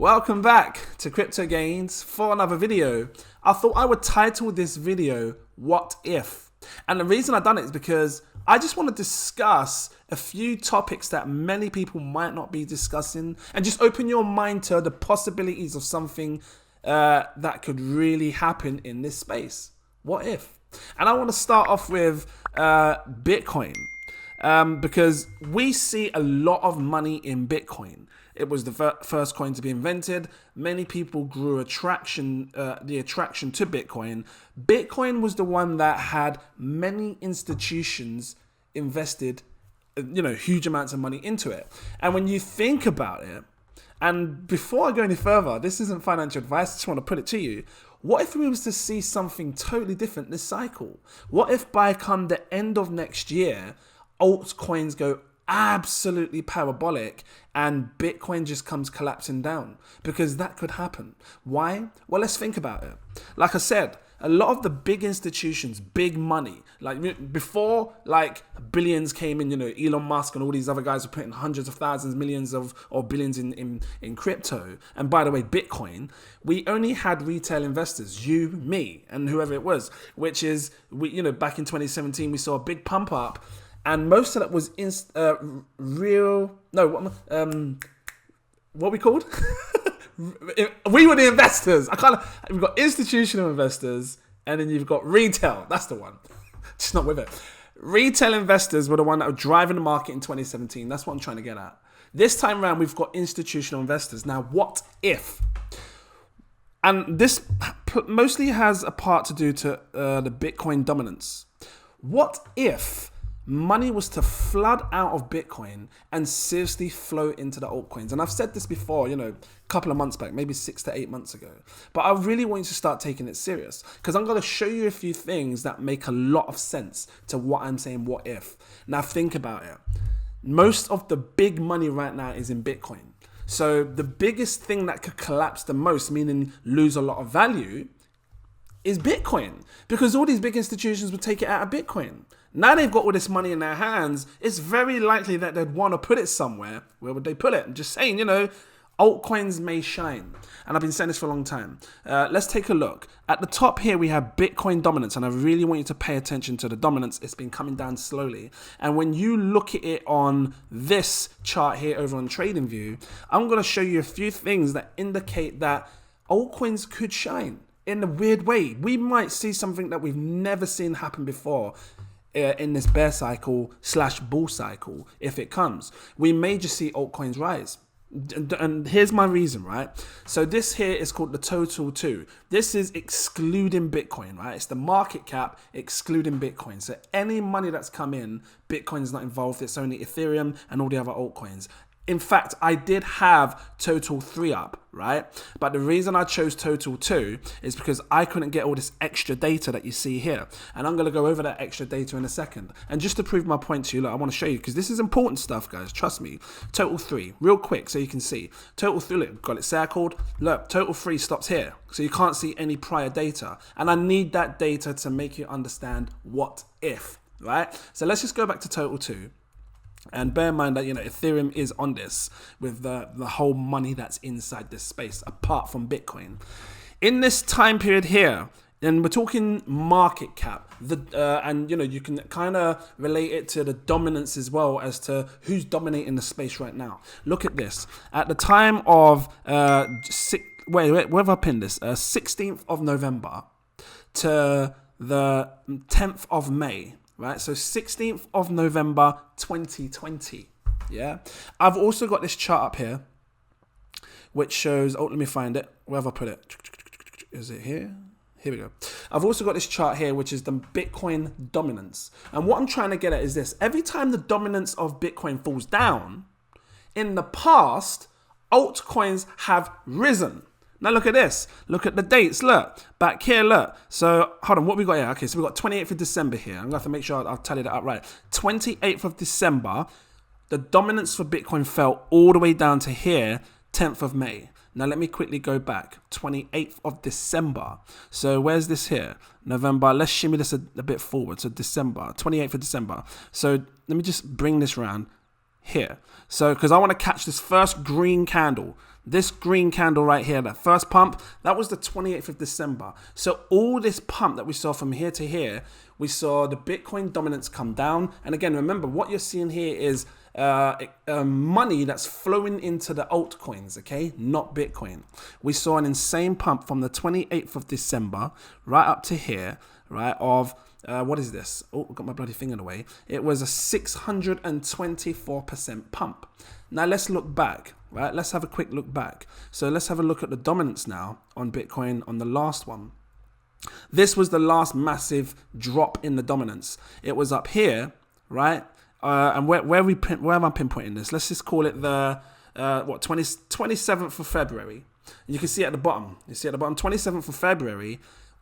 Welcome back to Crypto Gains for another video. I thought I would title this video, What If? And the reason I've done it is because I just want to discuss a few topics that many people might not be discussing and just open your mind to the possibilities of something that could really happen in this space. What if? And I want to start off with Bitcoin. Because we see a lot of money in Bitcoin. It was the first coin to be invented. Many people grew the attraction to Bitcoin. Bitcoin was the one that had many institutions invested, huge amounts of money into it. And when you think about it, and before I go any further, this isn't financial advice, I just want to put it to you. What if we was to see something totally different this cycle? What if by come the end of next year, altcoins go absolutely parabolic and Bitcoin just comes collapsing down? Because that could happen. Why? Well, let's think about it. Like I said, a lot of the big institutions, big money, like before like billions came in, Elon Musk and all these other guys were putting hundreds of thousands, millions or billions in crypto. And by the way, Bitcoin, we only had retail investors, you, me, and whoever it was, which is, back in 2017, we saw a big pump up. And most of that was what we called? We were the investors. We've got institutional investors, and then you've got retail. That's the one. Just not with it. Retail investors were the one that were driving the market in 2017. That's what I'm trying to get at. This time around, we've got institutional investors. Now, what if? And this mostly has a part to do to the Bitcoin dominance. What if money was to flood out of Bitcoin and seriously flow into the altcoins? And I've said this before, a couple of months back, maybe 6 to 8 months ago. But I really want you to start taking it serious because I'm going to show you a few things that make a lot of sense to what I'm saying, what if. Now think about it. Most of the big money right now is in Bitcoin. So the biggest thing that could collapse the most, meaning lose a lot of value, is Bitcoin, because all these big institutions would take it out of Bitcoin. Now they've got all this money in their hands, it's very likely that they'd want to put it somewhere. Where would they put it? I'm just saying, altcoins may shine. And I've been saying this for a long time. Let's take a look. At the top here, we have Bitcoin dominance, and I really want you to pay attention to the dominance. It's been coming down slowly. And when you look at it on this chart here over on TradingView, I'm going to show you a few things that indicate that altcoins could shine. In a weird way, we might see something that we've never seen happen before in this bear cycle / bull cycle. If it comes, we may just see altcoins rise. And here's my reason, right? So this here is called the total 2. This is excluding Bitcoin, right? It's the market cap excluding Bitcoin. So any money that's come in, Bitcoin's not involved. It's only Ethereum and all the other altcoins. In fact, I did have total 3 up, right? But the reason I chose total 2 is because I couldn't get all this extra data that you see here. And I'm going to go over that extra data in a second. And just to prove my point to you, look, I want to show you, because this is important stuff, guys. Trust me. Total 3, real quick, so you can see. Total 3, look, got it circled. Look, total 3 stops here. So you can't see any prior data. And I need that data to make you understand what if, right? So let's just go back to total 2. And bear in mind that, Ethereum is on this with the whole money that's inside this space, apart from Bitcoin. In this time period here, and we're talking market cap, and you can kind of relate it to the dominance as well as to who's dominating the space right now. Look at this. At the time of, where have I pinned this? 16th of November to the 10th of May. Right, so 16th of November 2020, yeah? I've also got this chart up here, which shows, let me find it. Where have I put it? Is it here? Here we go. I've also got this chart here, which is the Bitcoin dominance. And what I'm trying to get at is this. Every time the dominance of Bitcoin falls down, in the past, altcoins have risen. Now look at this. Look at the dates. Look. Back here, look. So, hold on. What we got here? Okay, so we got 28th of December here. I'm going to have to make sure I'll tally that up right. 28th of December, the dominance for Bitcoin fell all the way down to here, 10th of May. Now let me quickly go back. 28th of December. So where's this here? November. Let's shimmy this a bit forward. So December. 28th of December. So let me just bring this round here. So, because I want to catch this first green candle. This green candle right here, that first pump, that was the 28th of December. So all this pump that we saw from here to here, we saw the Bitcoin dominance come down. And again, remember what you're seeing here is money that's flowing into the altcoins, okay? Not Bitcoin. We saw an insane pump from the 28th of December right up to here, right, of... what is this? Oh, I got my bloody thing in the way. It was a 624% pump. Now let's look back, right? Let's have a quick look back. So let's have a look at the dominance now on Bitcoin on the last one. This was the last massive drop in the dominance. It was up here, right? And where am I pinpointing this? Let's just call it the 27th of February. And you can see at the bottom. You see at the bottom, 27th of February,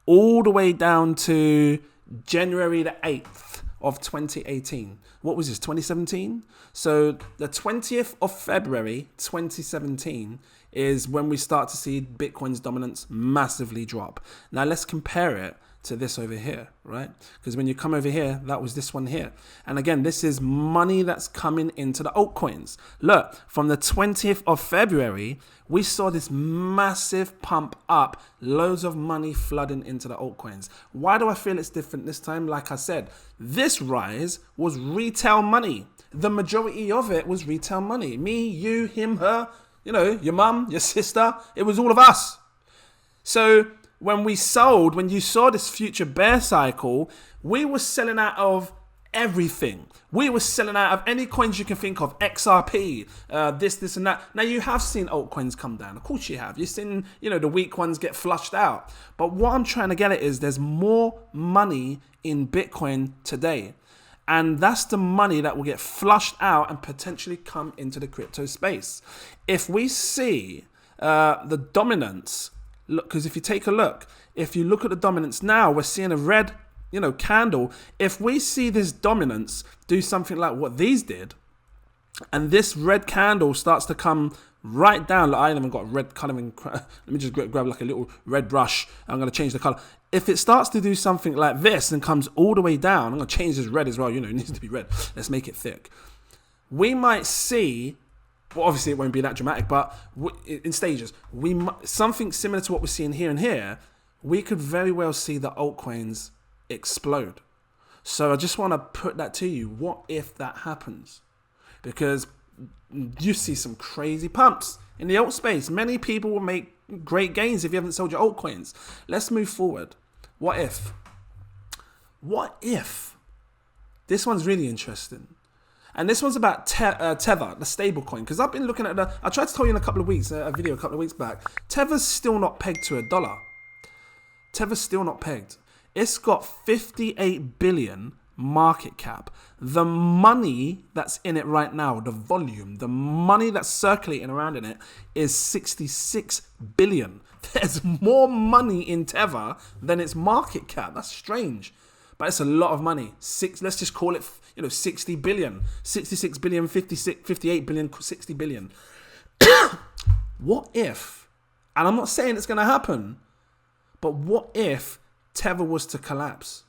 all the way down to January the 8th of 2018. What was this, 2017? So the 20th of February 2017 is when we start to see Bitcoin's dominance massively drop. Now let's compare it to this over here, right? Because when you come over here, that was this one here. And again, this is money that's coming into the altcoins. Look, from the 20th of February, we saw this massive pump up, loads of money flooding into the altcoins. Why do I feel it's different this time? Like I said, this rise was retail money. The majority of it was retail money. Me, you, him, her, you know, your mum, your sister, it was all of us. So when you saw this future bear cycle, we were selling out of everything. We were selling out of any coins you can think of, XRP, this and that. Now you have seen altcoins come down. Of course you have. You've seen, the weak ones get flushed out. But what I'm trying to get at is there's more money in Bitcoin today. And that's the money that will get flushed out and potentially come into the crypto space. If we see the dominance, look, because if you take a look, if you look at the dominance now, we're seeing a red, candle. If we see this dominance do something like what these did, and this red candle starts to come right down, like I haven't got red coloring. Let me just grab like a little red brush. I'm going to change the color. If it starts to do something like this and comes all the way down, I'm going to change this red as well. It needs to be red. Let's make it thick. We might see, well, obviously it won't be that dramatic, but in stages, something similar to what we're seeing here and here, we could very well see the altcoins explode. So I just want to put that to you. What if that happens? Because you see some crazy pumps in the alt space. Many people will make great gains if you haven't sold your altcoins. Let's move forward. What if? This one's really interesting. And this one's about Tether, the stable coin. Because I've been looking at I tried to tell you in a couple of weeks back. Tether's still not pegged to $1. Tether's still not pegged. It's got 58 billion market cap. The money that's in it right now, the volume, the money that's circulating around in it is 66 billion. There's more money in Tether than its market cap. That's strange. But it's a lot of money. Let's just call it, 60 billion, 66 billion, 58 billion, 60 billion. What if, and I'm not saying it's going to happen, but what if Tether was to collapse?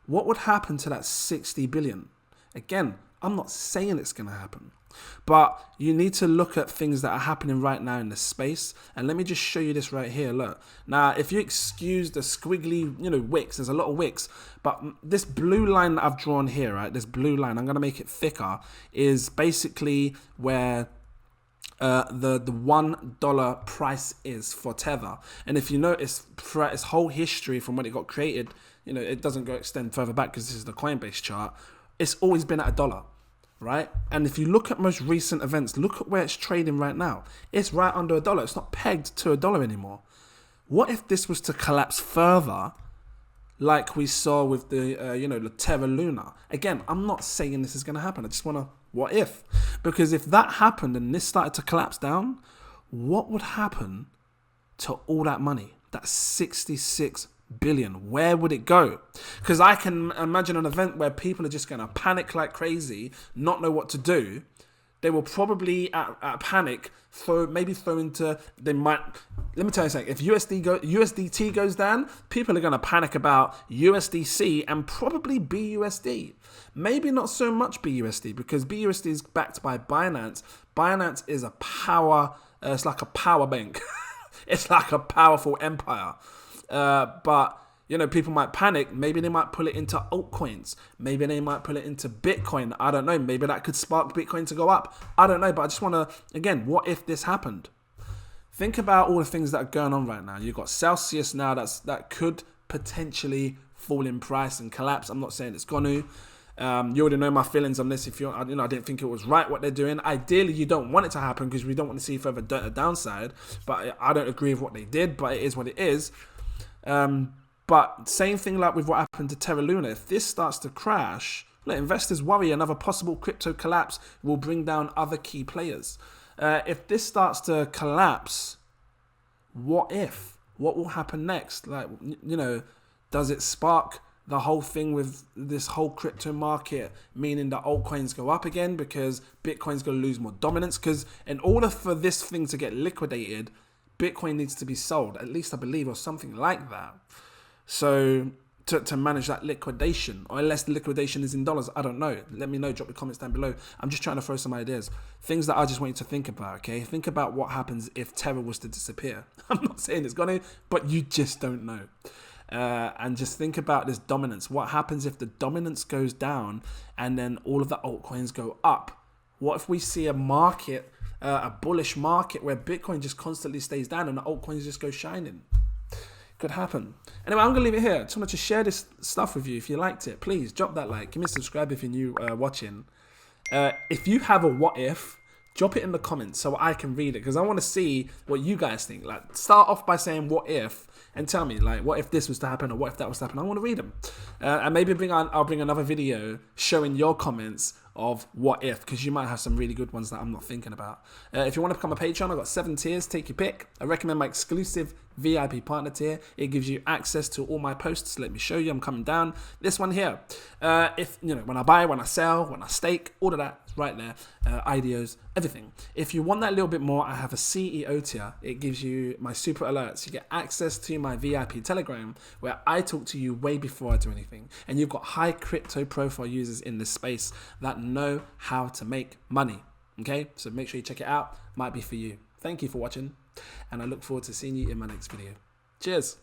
What would happen to that 60 billion? Again, I'm not saying it's going to happen, but you need to look at things that are happening right now in the space. And let me just show you this right here. Look, now, if you excuse the squiggly, wicks, there's a lot of wicks, but this blue line that I've drawn here, right? This blue line, I'm going to make it thicker, is basically where the $1 price is for Tether. And if you notice throughout its whole history from when it got created, it doesn't extend further back because this is the Coinbase chart. It's always been at $1, right? And if you look at most recent events, look at where it's trading right now. It's right under $1. It's not pegged to $1 anymore. What if this was to collapse further, like we saw with the the Terra Luna? Again, I'm not saying this is going to happen. I just want to, what if? Because if that happened and this started to collapse down, what would happen to all that money? That 66 billion. Where would it go? Because I can imagine an event where people are just going to panic like crazy, not know what to do. They will probably at panic let me tell you something. If USDT goes down, people are going to panic about USDC and probably BUSD. Maybe not so much BUSD, because BUSD is backed by Binance. Binance is a power It's like a power bank. It's like a powerful empire. But, you know, people might panic. Maybe they might pull it into altcoins. Maybe they might pull it into Bitcoin. I don't know. Maybe that could spark Bitcoin to go up. I don't know. But I just want to, again, what if this happened? Think about all the things that are going on right now. You've got Celsius now that could potentially fall in price and collapse. I'm not saying it's going to. You already know my feelings on this. If you know, I didn't think it was right what they're doing. Ideally, you don't want it to happen because we don't want to see further downside. But I don't agree with what they did. But it is what it is. But same thing like with what happened to Terra Luna. If this starts to crash, let investors worry another possible crypto collapse will bring down other key players. If this starts to collapse, what if? What will happen next? Like, you know, does it spark the whole thing with this whole crypto market, meaning that altcoins go up again because Bitcoin's going to lose more dominance? Because in order for this thing to get liquidated, Bitcoin needs to be sold, at least I believe, or something like that. So to manage that liquidation, or unless the liquidation is in dollars, I don't know. Let me know, drop your comments down below. I'm just trying to throw some ideas, things that I just want you to think about, okay? Think about what happens if Terra was to disappear. I'm not saying it's gonna, but you just don't know. And just think about this dominance. What happens if the dominance goes down and then all of the altcoins go up? What if we see a market, a bullish market where Bitcoin just constantly stays down and the altcoins just go shining? Could happen. Anyway, I'm gonna leave it here. I just wanted to share this stuff with you. If you liked it, please drop that like. Give me a subscribe if you're new watching. If you have a what if, drop it in the comments so I can read it, because I want to see what you guys think. Like, start off by saying what if and tell me, like, what if this was to happen or what if that was to happen. I want to read them. And maybe I'll bring another video showing your comments of what if, because you might have some really good ones that I'm not thinking about. If you want to become a Patreon, I've got 7 tiers. Take your pick. I recommend my exclusive VIP partner tier. It gives you access to all my posts. Let me show you. I'm coming down. This one here. If you know, when I buy, when I sell, when I stake, all of that is right there. Ideas, everything. If you want that a little bit more, I have a CEO tier. It gives you my super alerts. You get access to my VIP Telegram, where I talk to you way before I do anything. And you've got high crypto profile users in this space that know how to make money. Okay, so make sure you check it out. Might be for you. Thank you for watching, and I look forward to seeing you in my next video. Cheers.